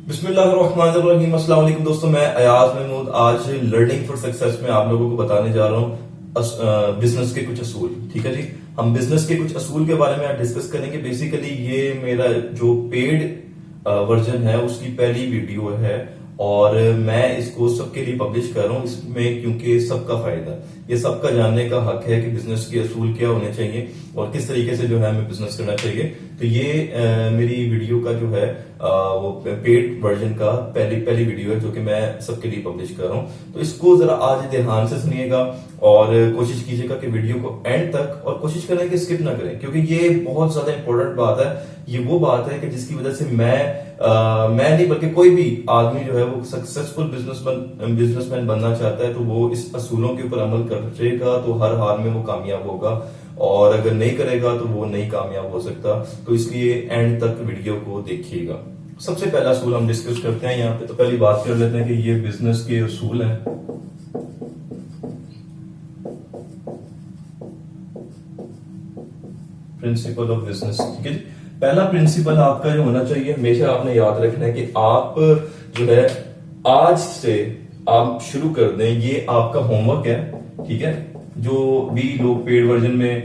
بسم اللہ الرحمن الرحیم۔ السلام علیکم دوستوں، میں ایاز محمود آج لرننگ فار سکسیس میں آپ لوگوں کو بتانے جا رہا ہوں بزنس کے کچھ اصول۔ ٹھیک ہے جی، ہم بزنس کے کچھ اصول کے بارے میں آج ڈسکس کریں گے۔ بیسیکلی یہ میرا جو پیڈ ورژن ہے اس کی پہلی ویڈیو ہے اور میں اس کو سب کے لیے پبلش کر رہا ہوں اس میں، کیونکہ سب کا فائدہ، یہ سب کا جاننے کا حق ہے کہ بزنس کے اصول کیا ہونے چاہیے اور کس طریقے سے جو ہے ہمیں بزنس کرنا چاہیے۔ تو یہ میری ویڈیو کا جو ہے وہ پیڈ ورژن کا پہلی ویڈیو ہے جو کہ میں سب کے لیے پبلش کر رہا ہوں۔ تو اس کو ذرا آج دھیان سے سنیے گا اور کوشش کیجیے گا کہ ویڈیو کو اینڈ تک، اور کوشش کریں کہ اسکپ نہ کریں، کیونکہ یہ بہت زیادہ امپورٹنٹ بات ہے۔ یہ وہ بات ہے کہ جس کی وجہ سے میں نہیں بلکہ کوئی بھی آدمی جو ہے وہ سکسیسفل بزنس مین بننا چاہتا ہے تو وہ اس اصولوں کے اوپر عمل کرے گا تو ہر حال میں وہ کامیاب ہوگا، اور اگر نہیں کرے گا تو وہ نہیں کامیاب ہو سکتا۔ تو اس لیے اینڈ تک ویڈیو کو دیکھیے گا۔ سب سے پہلا اصول ہم ڈسکس کرتے ہیں یہاں پہ، تو پہلی بات کر لیتے ہیں کہ یہ بزنس کے اصول ہیں۔ پرنسپل آف بزنس، ٹھیک ہے جی۔ پہلا پرنسپل آپ کا جو ہونا چاہیے، ہمیشہ آپ نے یاد رکھنا ہے کہ آپ جو ہے آج سے آپ شروع کر دیں، یہ آپ کا ہوم ورک ہے، ٹھیک ہے۔ جو بھی لوگ پیڈ ورژن میں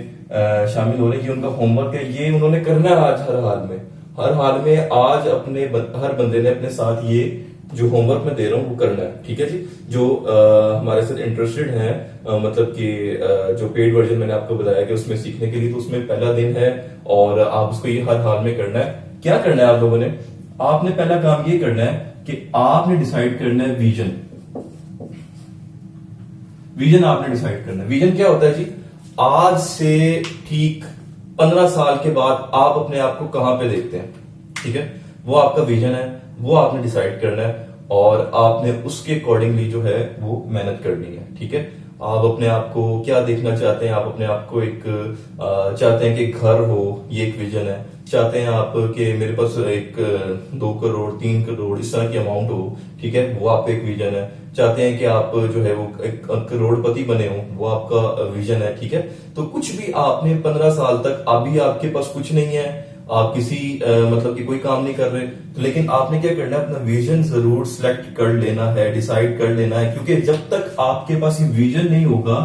شامل ہو رہے ہیں، یہ ان کا ہوم ورک ہے، یہ انہوں نے کرنا ہے آج ہر حال میں آج اپنے ہر بندے نے اپنے ساتھ یہ جو ہوم ورک میں دے رہا ہوں وہ کرنا ہے، ٹھیک ہے جی۔ جو ہمارے ساتھ انٹرسٹڈ ہیں، مطلب کہ جو پیڈ ورژن میں نے آپ کو بتایا کہ اس میں سیکھنے کے لیے، تو اس میں پہلا دن ہے اور آپ اس کو یہ ہر حال میں کرنا ہے۔ کیا کرنا ہے آپ لوگوں نے؟ آپ نے پہلا کام یہ کرنا ہے کہ آپ نے ڈیسائیڈ کرنا ہے ویژن آپ نے ڈیسائیڈ کرنا ہے۔ ویژن کیا ہوتا ہے جی؟ آج سے ٹھیک 15 سال کے بعد آپ اپنے آپ کو کہاں پہ دیکھتے ہیں، ٹھیک ہے، وہ آپ کا ویژن ہے، وہ آپ نے ڈیسائیڈ کرنا ہے اور آپ نے اس کے اکارڈنگلی جو ہے وہ محنت کرنی ہے، ٹھیک ہے۔ آپ اپنے آپ کو کیا دیکھنا چاہتے ہیں؟ آپ اپنے آپ کو ایک چاہتے ہیں کہ گھر ہو، یہ ایک ویژن ہے۔ چاہتے ہیں آپ کہ میرے پاس ایک 2 کروڑ 3 کروڑ اس طرح کی اماؤنٹ ہو، ٹھیک ہے، وہ آپ کا ایک ویژن ہے۔ چاہتے ہیں کہ آپ جو ہے وہ ایک کروڑ پتی بنے ہوں، وہ آپ کا ویژن ہے، ٹھیک ہے۔ تو کچھ بھی آپ نے 15 سال تک، ابھی آپ کے پاس کچھ نہیں ہے، آپ کسی مطلب کہ کوئی کام نہیں کر رہے، لیکن آپ نے کیا کرنا ہے؟ اپنا ویژن ضرور سلیکٹ کر لینا ہے، ڈیسائیڈ کر لینا ہے، کیونکہ جب تک آپ کے پاس یہ ویژن نہیں ہوگا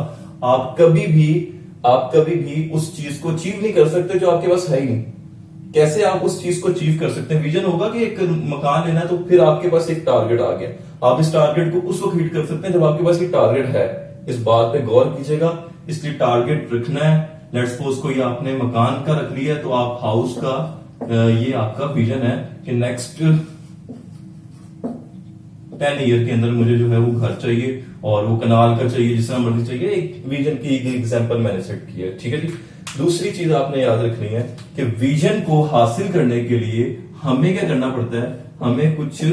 آپ کبھی بھی اس چیز کو اچیو نہیں کر سکتے جو آپ کے پاس ہے ہی نہیں۔ کیسے آپ اس چیز کو اچیو کر سکتے ہیں؟ ویژن ہوگا کہ ایک مکان لینا ہے تو پھر آپ کے پاس ایک ٹارگٹ آ گیا، آپ اس ٹارگٹ کو اس وقت ہٹ کر سکتے ہیں جب آپ کے پاس ایک ٹارگٹ ہے۔ اس بات پہ غور کیجیے گا، اس لیے ٹارگٹ رکھنا ہے۔ لیٹ سپوز کوئی آپ نے مکان کا رکھ لیا تو آپ ہاؤس کا، یہ آپ کا ویژن ہے کہ نیکسٹ 10 ایئر کے اندر مجھے جو ہے وہ گھر چاہیے اور وہ کنال کا چاہیے، جس طرح مرضی چاہیے۔ ایک ویژن کی ایگزامپل میں نے سیٹ کی ہے، ٹھیک ہے جی۔ دوسری چیز آپ نے یاد رکھنی ہے کہ ویژن کو حاصل کرنے کے لیے ہمیں کیا کرنا پڑتا ہے؟ ہمیں کچھ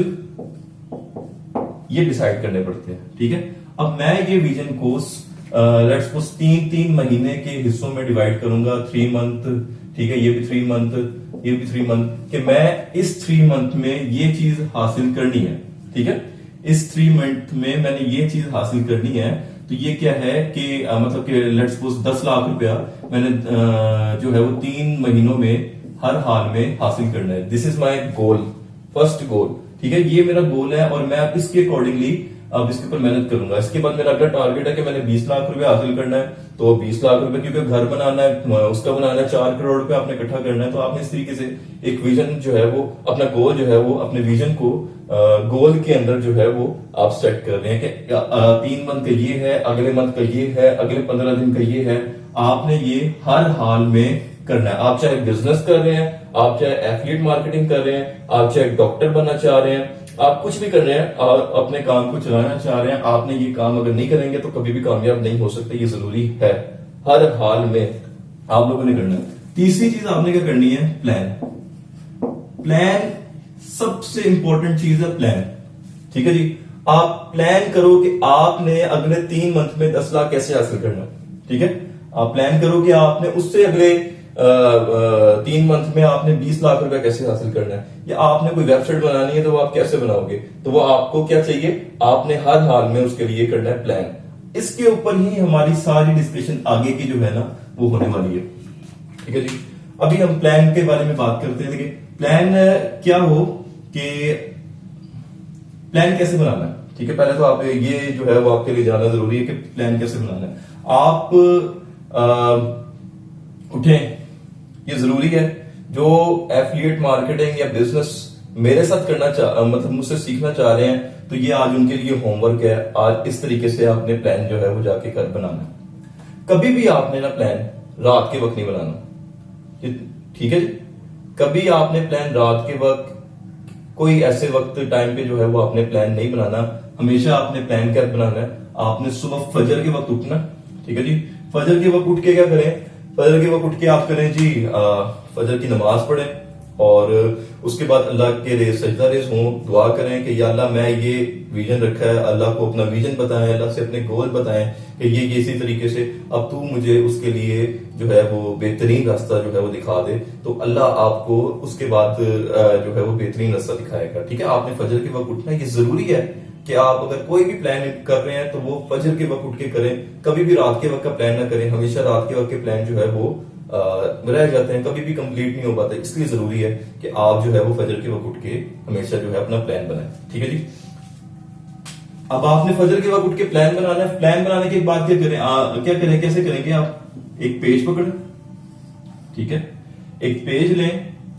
یہ ڈیسائیڈ کرنے پڑتے ہیں، ٹھیک ہے۔ اب میں یہ ویژن کو لیٹس سپوز 3 مہینے کے حصوں میں ڈیوائڈ کروں گا، 3 منتھ، ٹھیک ہے، یہ بھی 3 منتھ، یہ بھی 3 منتھ، کہ میں اس 3 منتھ میں یہ چیز حاصل کرنی ہے، ٹھیک ہے۔ اس 3 منتھ میں میں نے یہ چیز حاصل کرنی ہے، تو یہ کیا ہے کہ مطلب کہ لیٹ سپوز 10 لاکھ روپیہ میں نے جو ہے وہ 3 مہینوں میں ہر حال میں حاصل کرنا ہے۔ دس از مائی گول، فرسٹ گول، ٹھیک ہے، یہ میرا گول ہے اور میں اب اس کے اکارڈنگلی اب اس کے اوپر محنت کروں گا۔ اس کے بعد میرا اگلا ٹارگیٹ ہے کہ میں نے 20 لاکھ روپے حاصل کرنا ہے، تو 20 لاکھ روپے کیونکہ گھر بنانا ہے، اس کا بنانا ہے، 4 کروڑ روپے آپ نے اکٹھا کرنا ہے۔ تو آپ نے اس طریقے سے ایک ویژن جو ہے وہ اپنا گول جو ہے وہ اپنے ویژن کو گول کے اندر جو ہے وہ آپ سیٹ کر رہے ہیں کہ 3 منتھ کا یہ ہے، اگلے منتھ کا یہ ہے، اگلے 15 دن کا یہ ہے۔ آپ نے یہ ہر حال میں کرنا ہے۔ آپ چاہے بزنس کر رہے ہیں، آپ چاہے ایفلیٹ مارکیٹنگ کر رہے ہیں، آپ چاہے ڈاکٹر بننا چاہ رہے ہیں، آپ کچھ بھی کر رہے ہیں اور اپنے کام کو چلانا چاہ رہے ہیں، آپ نے یہ کام اگر نہیں کریں گے تو کبھی بھی کامیاب نہیں ہو سکتے۔ یہ ضروری ہے، ہر حال میں آپ لوگوں نے کرنا ہے۔ تیسری چیز آپ نے کیا کرنی ہے؟ پلان سب سے امپورٹنٹ چیز ہے، پلان، ٹھیک ہے جی۔ آپ پلان کرو کہ آپ نے اگلے 3 منتھ میں 10 لاکھ کیسے حاصل کرنا، ٹھیک ہے۔ آپ پلان کرو کہ آپ نے اس سے اگلے 3 منتھ میں آپ نے 20 لاکھ روپے کیسے حاصل کرنا ہے، یا آپ نے کوئی ویب سائٹ بنانی ہے تو وہ آپ کیسے بناؤ گے، تو وہ آپ کو کیا چاہیے؟ آپ نے ہر حال میں اس کے لیے کرنا ہے پلان۔ اس کے اوپر ہی ہماری ساری ڈسکشن آگے کی جو ہے نا وہ ہونے والی ہے، ٹھیک ہے جی۔ ابھی ہم پلان کے بارے میں بات کرتے ہیں۔ دیکھیں پلان کیا ہو کہ پلان کیسے بنانا ہے. ٹھیک ہے, پہلے تو آپ یہ جو ہے وہ آپ کے لیے جاننا ضروری ہے کہ پلان کیسے بنانا ہے. آپ اٹھیں, یہ ضروری ہے. جو ایفیلیٹ مارکیٹنگ یا بزنس میرے ساتھ مطلب مجھ سے سیکھنا چاہ رہے ہیں, تو یہ آج ان کے لیے ہوم ورک ہے. آج اس طریقے سے آپ نے پلان جو ہے وہ جا کے کر بنانا ہے. کبھی بھی آپ نے نا پلان رات کے وقت نہیں بنانا. ٹھیک ہے جی, کبھی آپ نے پلان رات کے وقت, کوئی ایسے وقت ٹائم پہ جو ہے وہ آپ نے پلان نہیں بنانا. ہمیشہ آپ نے پلان کیا بنانا ہے, آپ نے صبح فجر کے وقت اٹھنا. ٹھیک ہے جی, فجر کے وقت اٹھ کے کیا کریں, فجر کے وقت اٹھ کے آپ کریں جی فجر کی نماز پڑھیں, اور اس کے بعد اللہ کے لیے سجدہ ریز ہوں, دعا کریں کہ یا اللہ میں یہ ویژن رکھا ہے, اللہ کو اپنا ویژن بتائیں, اللہ سے اپنے گول بتائیں کہ یہ اسی طریقے سے اب تو مجھے اس کے لیے جو ہے وہ بہترین راستہ جو ہے وہ دکھا دے. تو اللہ آپ کو اس کے بعد جو ہے وہ بہترین راستہ دکھائے گا. ٹھیک ہے, آپ نے فجر کے وقت اٹھنا, یہ ضروری ہے کہ آپ اگر کوئی بھی پلان کر رہے ہیں تو وہ فجر کے وقت اٹھ کے کریں. کبھی بھی رات کے وقت کا پلان نہ کریں. ہمیشہ رات کے وقت کے پلان جو ہے وہ رہ جاتے ہیں, کبھی بھی کمپلیٹ نہیں ہو پاتے. اس لیے ضروری ہے کہ آپ جو ہے وہ فجر کے وقت اٹھ کے ہمیشہ جو ہے اپنا پلان بنائیں. ٹھیک ہے جی, اب آپ نے فجر کے وقت اٹھ کے پلان بنانا ہے. پلان بنانے کے بعد کیا کریں, کیسے کریں گے, آپ ایک پیج پکڑیں. ٹھیک ہے, ایک پیج لیں,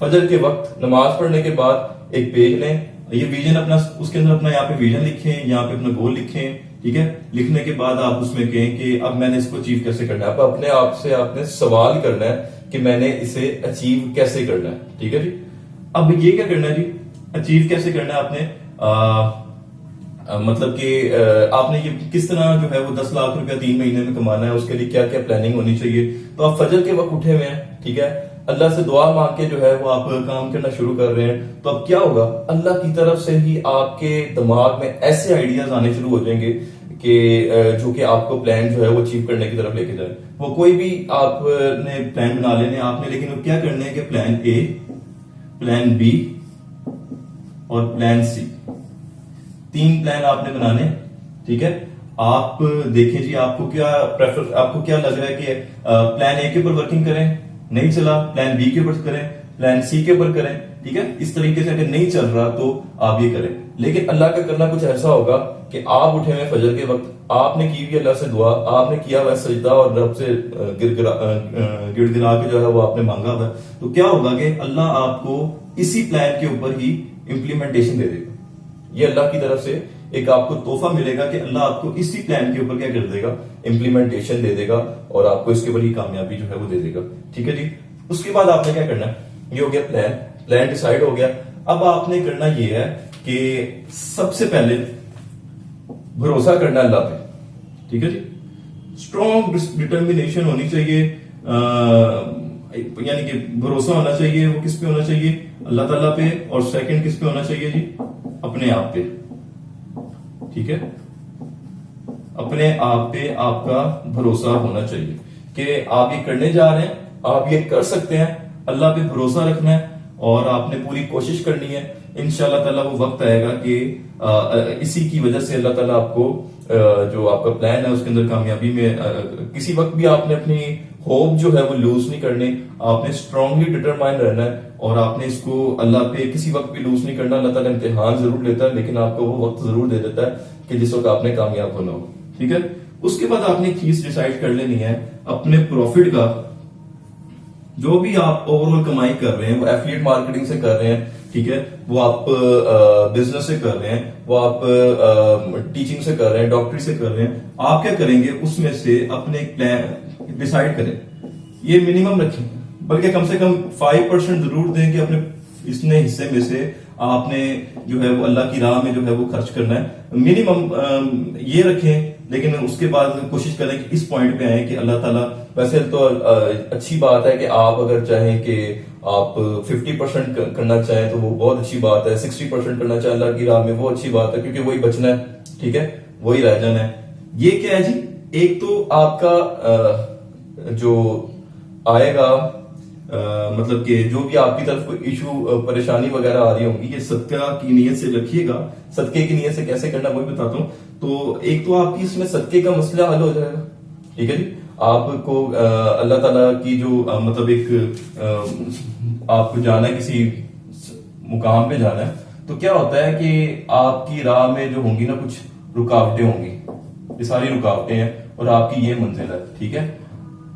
فجر کے وقت نماز پڑھنے کے بعد ایک پیج لیں. یہ ویژن اپنا, اس کے اندر اپنا یہاں پہ ویژن لکھیں, یہاں پہ اپنا گول لکھیں. ٹھیک ہے, لکھنے کے بعد آپ اس میں کہیں کہ اب میں نے اس کو اچیو کیسے کرنا ہے. اب اپنے آپ سے آپ نے سوال کرنا ہے کہ میں نے اسے اچیو کیسے کرنا ہے. ٹھیک ہے جی, اب یہ کیا کرنا ہے جی, اچیو کیسے کرنا ہے آپ نے, مطلب کہ آپ نے یہ کس طرح جو ہے وہ 10 لاکھ روپیہ 3 مہینے میں کمانا ہے, اس کے لیے کیا کیا پلاننگ ہونی چاہیے. تو آپ فجر کے وقت اٹھے ہوئے ہیں, ٹھیک ہے, اللہ سے دعا مانگ کے جو ہے وہ آپ کام کرنا شروع کر رہے ہیں. تو اب کیا ہوگا, اللہ کی طرف سے ہی آپ کے دماغ میں ایسے آئیڈیاز آنے شروع ہو جائیں گے کہ جو کہ آپ کو پلان جو ہے وہ اچیو کرنے کی طرف لے کے جائے. وہ کوئی بھی آپ نے پلان بنا لینے آپ نے, لیکن وہ کیا کرنے ہیں کہ پلان اے, پلان بی اور پلان سی, 3 پلان آپ نے بنانے. ٹھیک ہے, آپ دیکھیں جی آپ کو کیا لگ رہا ہے کہ پلان اے کے اوپر ورکنگ کریں, نہیں چلا, پلان بی کے اوپر کریں, پلان سی کے اوپر کریں. ٹھیک ہے, اس طریقے سے اگر نہیں چل رہا تو آپ یہ کریں. لیکن اللہ کا کرنا کچھ ایسا ہوگا کہ آپ اٹھے ہوئے فجر کے وقت, آپ نے کی ہوئی اللہ سے دعا, آپ نے کیا ہوا سجدہ اور رب سے گڑ گڑا کے جو ہے وہ آپ نے مانگا ہوا, تو کیا ہوگا کہ اللہ آپ کو اسی پلان کے اوپر ہی امپلیمنٹیشن دے دے گا. یہ اللہ کی طرف سے ایک آپ کو تحفہ ملے گا کہ اللہ آپ کو اسی پلان کے اوپر کیا کر دے گا, امپلیمنٹیشن دے دے گا, اور آپ کو اس کے اوپر ہی کامیابی جو ہے وہ دے دے گا. ٹھیک ہے جی, اس کے بعد آپ نے کیا کرنا ہے, یہ ہو گیا پلان ڈیسائیڈ ہو گیا. اب آپ نے کرنا یہ ہے کہ سب سے پہلے بھروسہ کرنا اللہ پہ. ٹھیک ہے جی, اسٹرانگ ڈٹرمینیشن ہونی چاہیے, یعنی کہ بھروسہ ہونا چاہیے. وہ کس پہ ہونا چاہیے, اللہ تعالیٰ پہ, اور سیکنڈ کس پہ ہونا چاہیے جی, اپنے آپ پہ. ٹھیک ہے, اپنے آپ پہ آپ کا بھروسہ ہونا چاہیے کہ آپ یہ کرنے جا رہے ہیں, آپ یہ کر سکتے ہیں. اللہ پہ بھروسہ رکھنا ہے اور آپ نے پوری کوشش کرنی ہے. انشاءاللہ تعالیٰ وہ وقت آئے گا کہ اسی کی وجہ سے اللہ تعالیٰ آپ کو جو آپ کا پلان ہے اس کے اندر کامیابی میں, کسی وقت بھی آپ نے اپنی ہوپ جو ہے وہ لوز نہیں کرنی. آپ نے اسٹرانگلی ڈٹرمائن رہنا ہے اور آپ نے اس کو اللہ پہ کسی وقت بھی لوز نہیں کرنا. اللہ تعالیٰ امتحان ضرور لیتا ہے, لیکن آپ کو وہ وقت ضرور دے دیتا ہے کہ جس وقت آپ نے کامیاب ہونا ہو. ٹھیک ہے, اس کے بعد آپ نے ایک چیز ڈیسائیڈ کر لینی ہے, اپنے پروفٹ کا جو بھی آپ اوور آل کمائی کر رہے ہیں, وہ ایفیلیٹ مارکیٹنگ سے کر رہے ہیں, ٹھیک ہے, وہ آپ بزنس سے کر رہے ہیں, وہ آپ ٹیچنگ سے کر رہے ہیں, ڈاکٹری سے کر رہے ہیں, آپ کیا کریں گے, اس میں سے اپنے ایک پلان ڈیسائیڈ کریں. یہ منیمم رکھیں, بلکہ کم سے کم 5% ضرور دیں کہ اپنے اس نے حصے میں سے آپ نے جو ہے وہ اللہ کی راہ میں جو ہے وہ خرچ کرنا ہے. منیمم یہ رکھیں, لیکن اس کے بعد کوشش کریں کہ اس پوائنٹ پہ آئیں کہ اللہ تعالیٰ, ویسے تو اچھی بات ہے کہ آپ اگر چاہیں کہ آپ 50% کرنا چاہیں تو وہ بہت اچھی بات ہے, 60% کرنا چاہیں اللہ کی راہ میں وہ اچھی بات ہے, کیونکہ وہی بچنا ہے. ٹھیک ہے, وہی رہ جانا ہے. یہ کیا ہے جی, ایک تو آپ کا جو آئے گا, مطلب کہ جو بھی آپ کی طرف کوئی ایشو پریشانی وغیرہ آ رہی ہوں گی, یہ صدقہ کی نیت سے رکھیے گا. صدقے کی نیت سے کیسے کرنا وہ بتاتا ہوں. تو ایک تو آپ کی اس میں صدقے کا مسئلہ حل ہو جائے گا. ٹھیک ہے جی, آپ کو اللہ تعالیٰ کی جو مطلب ایک آپ کو جانا ہے, کسی مقام پہ جانا ہے, تو کیا ہوتا ہے کہ آپ کی راہ میں جو ہوں گی نا کچھ رکاوٹیں ہوں گی، یہ ساری رکاوٹیں ہیں اور آپ کی یہ منزل ہے، ٹھیک ہے.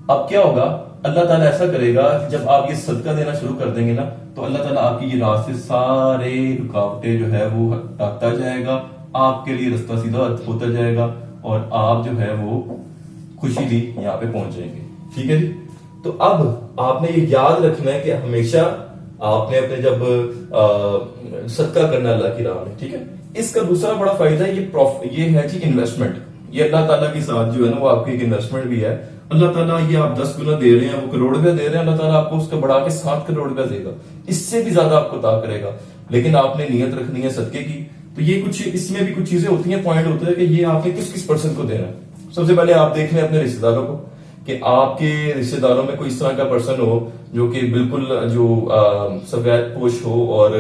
اب کیا ہوگا، اللہ تعالیٰ ایسا کرے گا جب آپ یہ صدقہ دینا شروع کر دیں گے نا تو اللہ تعالیٰ آپ کی یہ راہ سے سارے رکاوٹیں جو ہے وہ ہٹاتا جائے گا، آپ کے لیے رستہ سیدھا ہوتا جائے گا اور آپ جو ہے وہ خوشی لی یہاں پہ پہنچ جائیں گے. ٹھیک ہے جی. تو اب آپ نے یہ یاد رکھنا ہے کہ ہمیشہ آپ نے اپنے جب صدقہ کرنا اللہ کی راہ میں، ٹھیک ہے. اس کا دوسرا بڑا فائدہ یہ ہے جی انویسٹمنٹ. یہ اللہ تعالیٰ کے ساتھ جو ہے نا وہ آپ کی ایک انویسٹمنٹ بھی ہے. اللہ تعالیٰ یہ آپ 10 گنا دے رہے ہیں، وہ کروڑ روپیہ دے رہے ہیں، اللہ تعالیٰ آپ کو اس کا بڑھا کے 7 کروڑ روپیہ دے گا، اس سے بھی زیادہ آپ کو عطا کرے گا. لیکن آپ نے نیت رکھنی ہے صدقے کی. تو یہ کچھ اس میں بھی کچھ چیزیں ہوتی ہیں، پوائنٹ ہوتا ہے کہ یہ آپ نے کس پرسن کو دینا ہے. سب سے پہلے آپ دیکھ لیں اپنے رشتے داروں کو کہ آپ کے رشتے داروں میں کوئی اس طرح کا پرسن ہو جو کہ بالکل جو سفید پوش ہو اور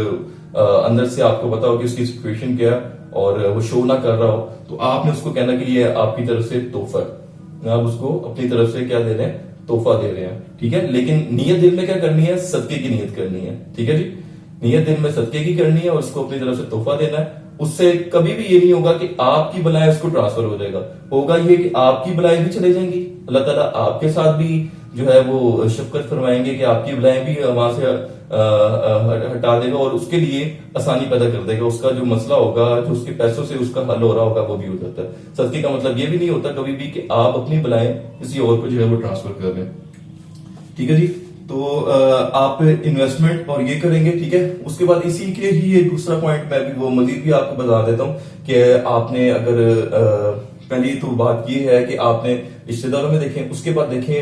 اندر سے آپ کو پتا ہو کہ اس کی سچویشن کیا ہے اور وہ شو نہ کر رہا ہو. تو آپ نے اس کو کہنا کہ یہ آپ کی طرف سے تحفہ ہے، آپ اس کو اپنی طرف سے کیا دے رہے ہیں، تحفہ دے رہے ہیں. ٹھیک ہے. لیکن نیت دل میں کیا کرنی ہے، صدقے کی نیت کرنی ہے. ٹھیک ہے جی. نیت دل میں صدقے کی کرنی ہے اور اس کو اپنی طرف سے تحفہ دینا ہے. اس سے کبھی بھی یہ نہیں ہوگا کہ آپ کی بلائیں اس کو ٹرانسفر ہو جائے گا. ہوگا یہ کہ آپ کی بلائیں بھی چلے جائیں گی، اللہ تعالیٰ آپ کے ساتھ بھی جو ہے وہ شفقت فرمائیں گے کہ آپ کی بلائیں بھی وہاں سے ہٹا دے گا اور اس کے لیے آسانی پیدا کر دے گا. اس کا جو مسئلہ ہوگا، جو اس کے پیسوں سے اس کا حل ہو رہا ہوگا، وہ بھی ہو جاتا ہے. صدقے کا مطلب یہ بھی نہیں ہوتا کبھی بھی کہ آپ اپنی بلائیں کسی اور کو جو ہے وہ ٹرانسفر کر دیں. ٹھیک ہے جی. تو آپ انویسٹمنٹ اور یہ کریں گے. ٹھیک ہے. اس کے بعد اسی کے ہی ایک دوسرا پوائنٹ میں بھی وہ مزید بھی آپ کو بتا دیتا ہوں کہ آپ نے اگر پہلی تو بات یہ ہے کہ آپ نے رشتے داروں میں دیکھیں، اس کے بعد دیکھیں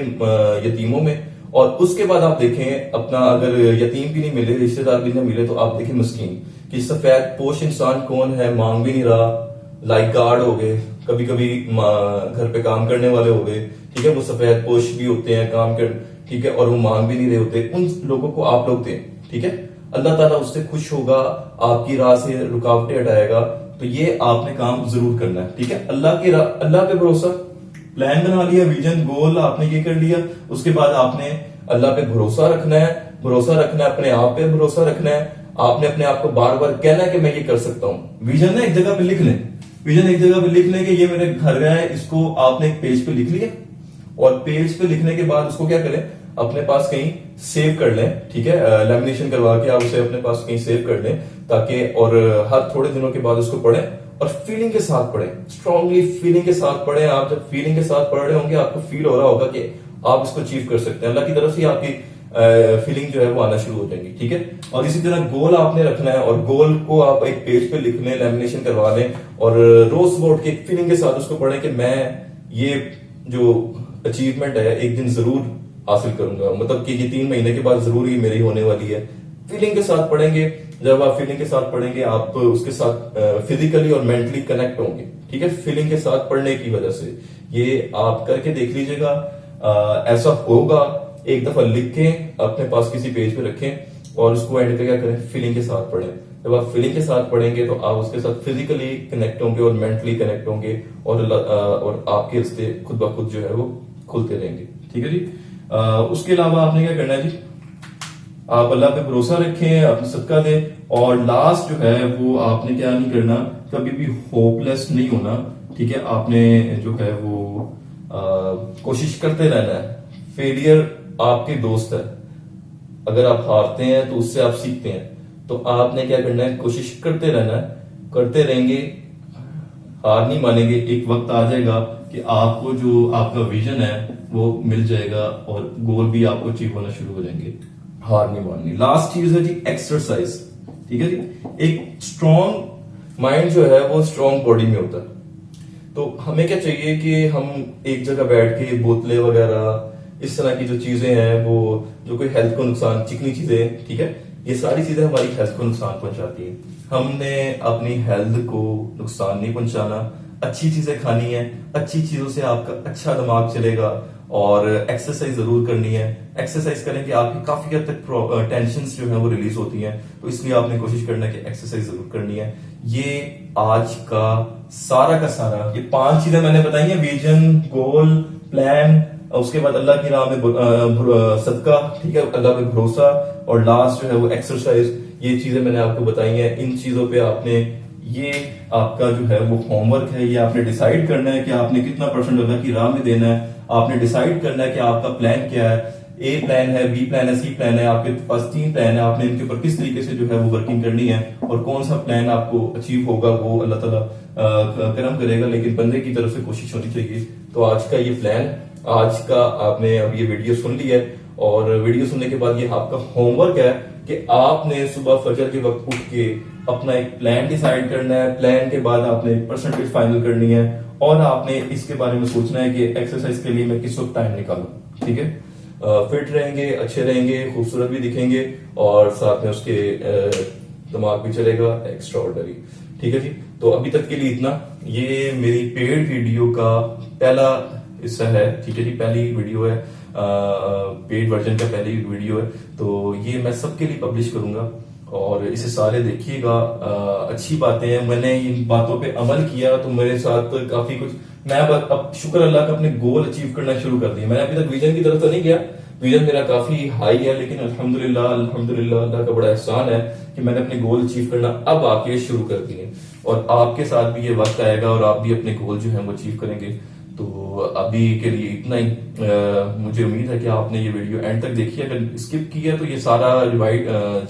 یتیموں میں، اور اس کے بعد آپ دیکھیں اپنا اگر یتیم بھی نہیں ملے، رشتے دار بھی نہیں ملے، تو آپ دیکھیں مسکین کہ سفید پوش انسان کون ہے، مانگ بھی نہیں رہا، لائک گارڈ ہو گئے، کبھی کبھی گھر پہ کام کرنے والے ہو گئے. ٹھیک ہے. وہ سفید پوش بھی ہوتے ہیں کام کر، ٹھیک ہے، اور وہ مانگ بھی نہیں رہے ہوتے. ان لوگوں کو آپ لوگ دیں. ٹھیک ہے. اللہ تعالیٰ اس سے خوش ہوگا، آپ کی راہ سے رکاوٹیں ہٹائے گا. تو یہ آپ نے کام ضرور کرنا ہے. ٹھیک ہے. اللہ پہ بھروسہ، پلان بنا لیا، ویژن گول آپ نے یہ کر لیا. اس کے بعد آپ نے اللہ پہ بھروسہ رکھنا ہے، اپنے آپ پہ بھروسہ رکھنا ہے. آپ نے اپنے آپ کو بار بار کہنا ہے کہ میں یہ کر سکتا ہوں. ویژن نا ایک جگہ پہ لکھ لیں، کہ یہ میرے گھر گیا ہے. اس کو آپ نے ایک پیج پہ لکھ لیا اور پیج پہ لکھنے کے بعد اس کو کیا کریں، اپنے پاس کہیں سیو کر لیں. ٹھیک ہے. لیمینیشن کروا کے آپ اسے اپنے پاس کہیں سیو کر لیں تاکہ، اور ہر تھوڑے دنوں کے بعد اس کو پڑھیں اور فیلنگ کے ساتھ پڑھیں، اسٹرانگلی فیلنگ کے ساتھ پڑھیں. آپ جب فیلنگ کے ساتھ پڑھ رہے ہوں گے آپ کو فیل ہو رہا ہوگا کہ آپ اس کو اچیو کر سکتے ہیں. اللہ کی طرف سے آپ کی فیلنگ جو ہے وہ آنا شروع ہو جائیں گی. ٹھیک ہے. اور اسی طرح گول آپ نے رکھنا ہے اور گول کو آپ ایک پیج پہ لکھ لیں، لیمینیشن کروا لیں اور روز بورڈ کے فیلنگ کے ساتھ اس کو پڑھیں کہ میں یہ جو اچیومنٹ ہے ایک دن ضرور حاصل کروں گا، مطلب کہ یہ 3 مہینے کے بعد ضرور یہ میری ہونے والی ہے. فیلنگ کے ساتھ پڑھیں گے. جب آپ فیلنگ کے ساتھ پڑھیں گے آپ اس کے ساتھ فزیکلی اور مینٹلی کنیکٹ ہوں گے. ٹھیک ہے. فیلنگ کے ساتھ پڑھنے کی وجہ سے یہ آپ کر کے دیکھ لیجئے گا. ایسا ہوگا. ایک دفعہ لکھ کے اپنے پاس کسی پیج پہ رکھیں اور اس کو اینڈ پہ کیا کریں، فیلنگ کے ساتھ پڑھیں. جب آپ فیلنگ کے ساتھ پڑھیں گے تو آپ اس کے ساتھ فزیکلی کنیکٹ ہوں گے اور مینٹلی کنیکٹ ہوں گے اور آپ کے رستے خود بخود جو ہے وہ کھلتے رہیں گے. ٹھیک ہے جی. اس کے علاوہ آپ نے کیا کرنا ہے جی، آپ اللہ پہ بھروسہ رکھیں، اپنا صدقہ دیں اور لاسٹ جو ہے وہ آپ نے کیا نہیں کرنا، کبھی بھی ہوپ لیس نہیں ہونا. ٹھیک ہے. آپ نے جو ہے وہ کوشش کرتے رہنا ہے. فیلئر آپ کے دوست ہے. اگر آپ ہارتے ہیں تو اس سے آپ سیکھتے ہیں. تو آپ نے کیا کرنا ہے، کوشش کرتے رہنا ہے. کرتے رہیں گے، ہار نہیں مانیں گے. ایک وقت آ جائے گا کہ آپ کو جو آپ کا ویژن ہے وہ مل جائے گا اور گول بھی آپ کو اچیو ہونا شروع ہو جائیں گے. ہار نہیں ماننی. لاسٹ چیز ہے جی ایکسرسائز. ٹھیک ہے جی. ایک اسٹرانگ مائنڈ جو ہے وہ اسٹرانگ باڈی میں ہوتا ہے. تو ہمیں کیا چاہیے کہ ہم ایک جگہ بیٹھ کے بوتلیں وغیرہ اس طرح کی جو چیزیں ہیں وہ جو کوئی ہیلتھ کو نقصان، چکنی چیزیں، ٹھیک ہے، یہ ساری چیزیں ہماری ہیلتھ کو نقصان پہنچاتی ہیں. ہم نے اپنی ہیلتھ کو نقصان نہیں پہنچانا. اچھی چیزیں کھانی ہیں. اچھی چیزوں سے آپ کا اچھا دماغ چلے گا اور ایکسرسائز ضرور کرنی ہے. ایکسرسائز کریں کہ آپ کی کافی حد تک ٹینشنز جو ہیں وہ ریلیز ہوتی ہیں. تو اس لیے آپ نے کوشش کرنا ہے کہ ایکسرسائز ضرور کرنی ہے. یہ آج کا سارا یہ 5 چیزیں میں نے بتائی ہیں، ویژن، گول، پلان، اس کے بعد اللہ کی راہ میں صدقہ، ٹھیک ہے، اللہ پہ بھروسہ اور لاسٹ جو ہے وہ ایکسرسائز. یہ چیزیں میں نے آپ کو بتائی ہیں. ان چیزوں پہ آپ نے یہ آپ کا جو ہے وہ ہوم ورک ہے, یہ آپ نے ڈیسائیڈ کرنا ہے کہ آپ نے کتنا پرسنٹ اللہ کی راہ میں دینا ہے. آپ نے ڈیسائیڈ کرنا ہے کہ آپ کا پلان کیا ہے, اے پلان ہے, بی پلان ہے, سی پلان ہے. آپ کے پاس 3 پلان ہے, آپ نے ان کے اوپر کس طریقے سے جو ہے وہ ورکنگ کرنی ہے, اور کون سا پلان آپ کو اچیو ہوگا وہ اللہ تعالیٰ کرم کرے گا, لیکن بندے کی طرف سے کوشش ہونی چاہیے. تو آج کا یہ پلان, آج کا آپ نے اب یہ ویڈیو سن لی ہے, اور ویڈیو سننے کے بعد یہ آپ کا ہوم ورک ہے کہ آپ نے صبح فجر کے وقت اٹھ کے اپنا ایک پلان ڈیسائیڈ کرنا ہے. پلان کے بعد آپ نے پرسنٹیج فائنل کرنی ہے, اور آپ نے اس کے بارے میں سوچنا ہے کہ ایکسرسائز کے لیے میں کس وقت ٹائم نکالوں. ٹھیک ہے, فٹ رہیں گے, اچھے رہیں گے, خوبصورت بھی دکھیں گے, اور ساتھ میں اس کے دماغ بھی چلے گا ایکسٹرا آرڈنری. ٹھیک ہے جی. تو ابھی تک کے لیے اتنا. یہ میری پیڈ ویڈیو کا پہلا حصہ ہے. ٹھیک ہے جی, پہلی ویڈیو ہے, پیڈ ورژن کا پہلی ویڈیو ہے. تو یہ میں سب کے لیے پبلش کروں گا, اور اسے سارے دیکھیے گا. اچھی باتیں ہیں, میں نے ان باتوں پہ عمل کیا تو میرے ساتھ کافی کچھ, میں اب شکر اللہ کا اپنے گول اچیو کرنا شروع کر دیا. میں نے ابھی تک ویژن کی طرف تو نہیں گیا, ویژن میرا کافی ہائی ہے, لیکن الحمدللہ اللہ کا بڑا احسان ہے کہ میں نے اپنے گول اچیو کرنا اب آ کے شروع کر دیے. اور آپ کے ساتھ بھی یہ وقت آئے گا اور آپ بھی اپنے گول جو ہیں وہ اچیو کریں گے. تو ابھی کے لیے اتنا ہی. مجھے امید ہے کہ آپ نے یہ ویڈیو اینڈ تک دیکھی ہے. اگر اسکپ کی ہے تو یہ سارا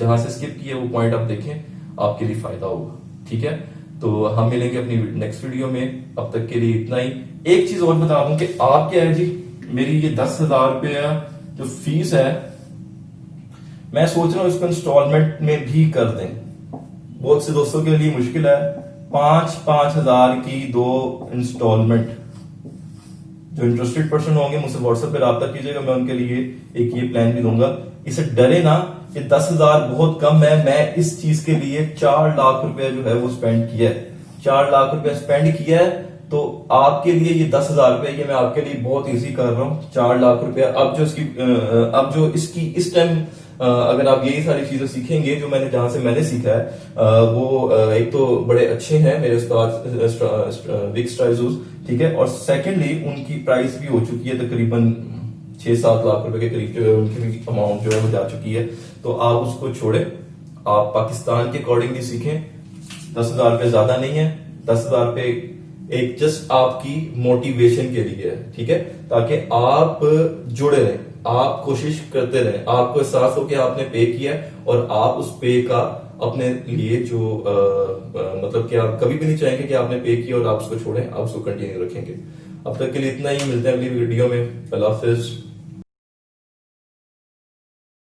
جہاں سے اسکپ کی ہے وہ پوائنٹ آپ دیکھیں, آپ کے لیے فائدہ ہوگا. ٹھیک ہے, تو ہم ملیں گے اپنی نیکسٹ ویڈیو میں. اب تک کے لیے اتنا ہی. ایک چیز اور بتا دوں کہ آپ کیا ہے جی, میری یہ 10,000 روپیہ جو فیس ہے, میں سوچ رہا ہوں اس کو انسٹالمنٹ میں بھی کر دیں. بہت سے دوستوں کے لیے مشکل ہے. 5,000 کی 2 انسٹالمنٹ. جو انٹرسٹڈ پرسن ہوں گے مجھ سے واٹس ایپ پہ رابطہ کیجیے گا, میں ان کے لیے ایک یہ پلان بھی دوں گا. اسے ڈرے نا کہ 10,000 بہت کم ہے. میں اس چیز کے لیے 4 لاکھ روپے جو ہے وہ اسپینڈ کیا ہے. 4 لاکھ روپے اسپینڈ کیا ہے. تو آپ کے لیے یہ 10,000 روپے, یہ میں آپ کے لیے بہت ایزی کر رہا ہوں. 4 لاکھ روپے اب جو اس ٹائم اگر آپ یہی ساری چیزیں سیکھیں گے جو میں نے جہاں سے میں نے سیکھا ہے, وہ ایک تو بڑے اچھے ہیں میرے استاد وک سٹائزوز. ٹھیک ہے, اور سیکنڈلی ان کی پرائس بھی ہو چکی ہے تقریباً 6-7 لاکھ روپے کے قریب جو ہے ان کی بھی اماؤنٹ جو ہے وہ جا چکی ہے. تو آپ اس کو چھوڑیں, آپ پاکستان کے اکارڈنگلی سیکھیں. 10,000 روپے زیادہ نہیں ہے. 10,000 روپے ایک جسٹ آپ کی موٹیویشن کے لیے ہے. ٹھیک ہے, تاکہ آپ جڑے رہیں, آپ کوشش کرتے رہیں, آپ کو احساس ہو کہ آپ نے پے کیا اور آپ اس پے کا اپنے لیے جو مطلب کہ آپ کبھی بھی نہیں چاہیں گے کہ آپ نے پے کیا اور آپ اس کو چھوڑیں, آپ اس کو کنٹینیو رکھیں گے. اب تک کے لیے اتنا ہی. ملتے ہیں اگلی ویڈیو میں. اللہ حافظ.